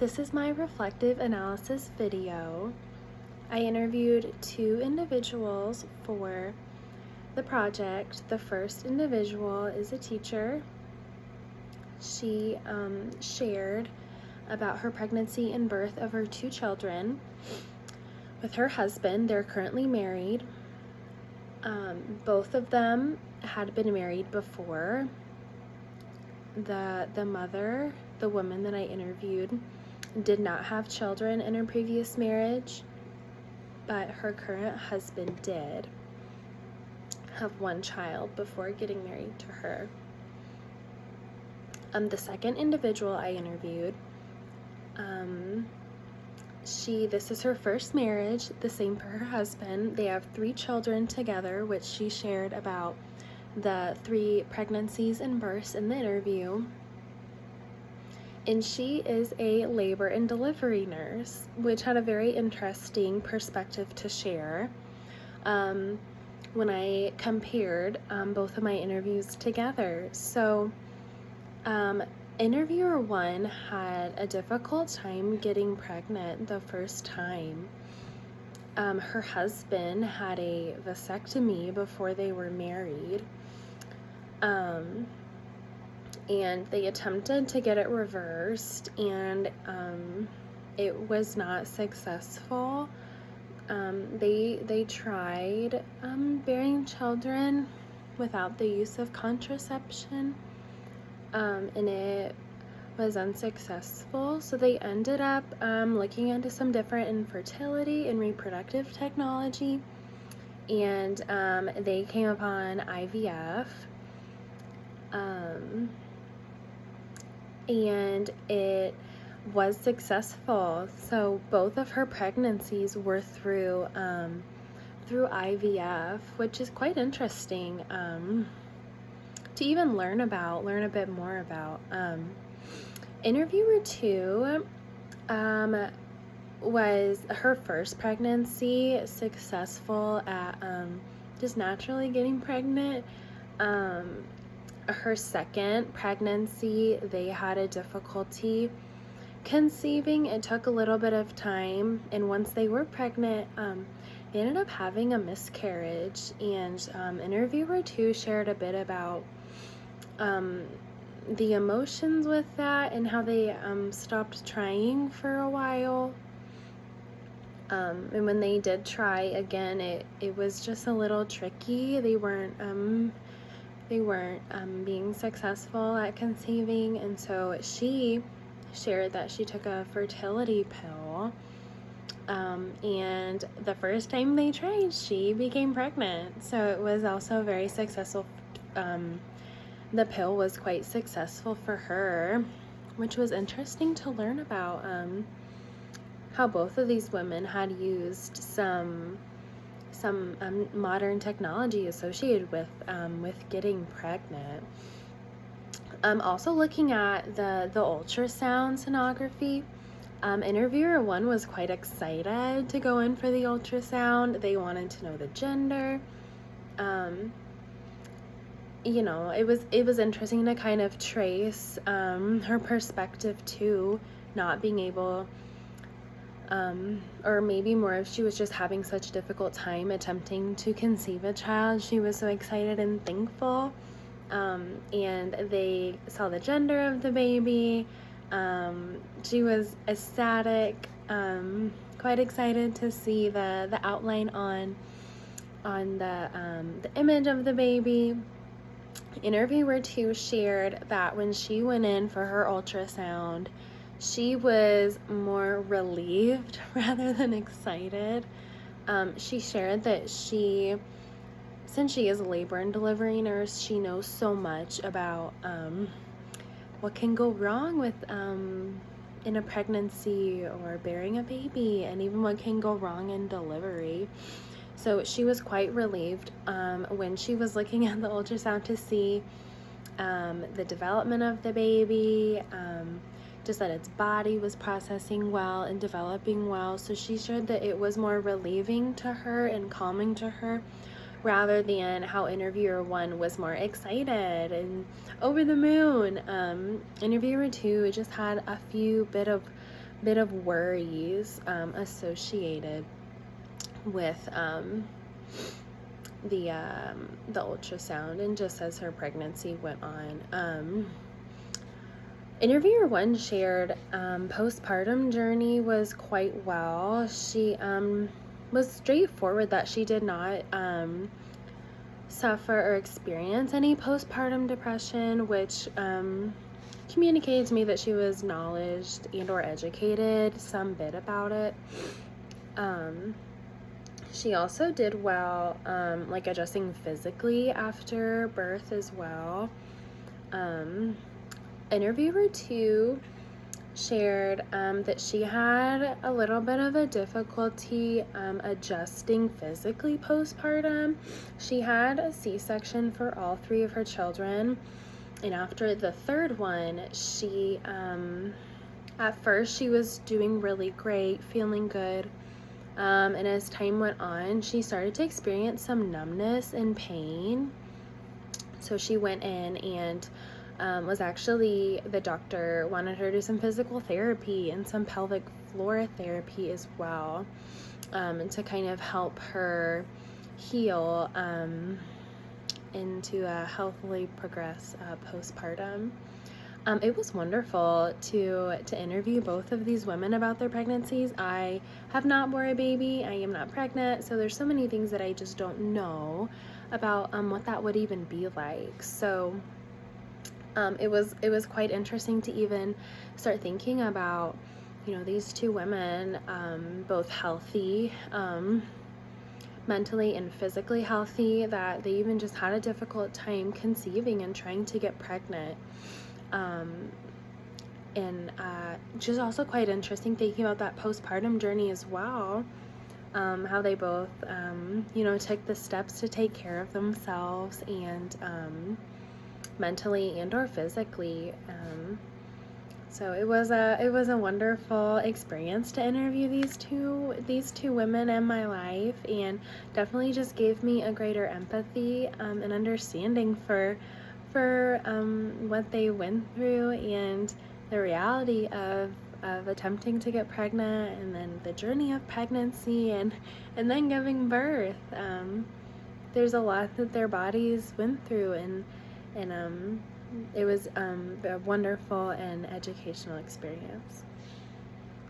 This is my reflective analysis video. I interviewed 2 individuals for the project. The first individual is a teacher. She shared about her pregnancy and birth of her 2 children with her husband. They're currently married. Both of them had been married before. The mother, the woman that I interviewed, did not have children in her previous marriage, but her current husband did have 1 child before getting married to her. The second individual I interviewed, this is her first marriage, the same for her husband. They have 3 children together, which she shared about the 3 pregnancies and births in the interview. And she is a labor and delivery nurse, which had a very interesting perspective to share. When I compared both of my interviews together. So interviewer 1 had a difficult time getting pregnant the first time. Her husband had a vasectomy before they were married. And they attempted to get it reversed, and it was not successful. They tried bearing children without the use of contraception, and it was unsuccessful. So they ended up looking into some different infertility and reproductive technology, and they came upon IVF. And it was successful. So both of her pregnancies were through IVF, which is quite interesting to even learn a bit more about. Interviewer 2 was her first pregnancy, successful at just naturally getting pregnant. Her second pregnancy, they had a difficulty conceiving. It took a little bit of time, and once they were pregnant, they ended up having a miscarriage. And interviewer 2 shared a bit about the emotions with that and how they stopped trying for a while. And when they did try again, it was just a little tricky. They weren't being successful at conceiving, and so she shared that she took a fertility pill, and the first time they tried, she became pregnant. So it was also very successful. The pill was quite successful for her, which was interesting to learn about how both of these women had used some modern technology associated with getting pregnant. Also looking at the ultrasound sonography, interviewer 1 was quite excited to go in for the ultrasound. They wanted to know the gender. It was interesting to kind of trace her perspective too, not being able, or maybe more if she was just having such a difficult time attempting to conceive a child. She was so excited and thankful, and they saw the gender of the baby. She was ecstatic, quite excited to see the outline on the image of the baby. Interviewer 2 shared that when she went in for her ultrasound, she was more relieved rather than excited. She shared that since she is a labor and delivery nurse, she knows so much about what can go wrong with in a pregnancy or bearing a baby, and even what can go wrong in delivery. So she was quite relieved when she was looking at the ultrasound to see the development of the baby, just that its body was processing well and developing well. So she shared that it was more relieving to her and calming to her, rather than how interviewer 1 was more excited and over the moon. Interviewer 2 just had a few bit of bit of worries associated with the ultrasound, and just as her pregnancy went on. Interviewer one shared postpartum journey was quite well. She was straightforward that she did not suffer or experience any postpartum depression, which communicated to me that she was knowledgeable and or educated some bit about it. She also did well, like adjusting physically after birth as well. Interviewer two shared that she had a little bit of a difficulty adjusting physically postpartum. She had a C-section for all 3 of her children, and after the 3rd one, she at first she was doing really great, feeling good, and as time went on, she started to experience some numbness and pain. So she went in and the doctor wanted her to do some physical therapy and some pelvic floor therapy as well, and to kind of help her heal into a healthily progress postpartum. It was wonderful to interview both of these women about their pregnancies. I have not bore a baby. I am not pregnant, so there's so many things that I just don't know about what that would even be like. So it was quite interesting to even start thinking about, these 2 women, both healthy, mentally and physically healthy, that they even just had a difficult time conceiving and trying to get pregnant. And just also quite interesting thinking about that postpartum journey as well, how they both, took the steps to take care of themselves and mentally and or physically. So it was a wonderful experience to interview these two women in my life, and definitely just gave me a greater empathy and understanding for what they went through and the reality of attempting to get pregnant, and then the journey of pregnancy and then giving birth. There's a lot that their bodies went through, and it was a wonderful and educational experience.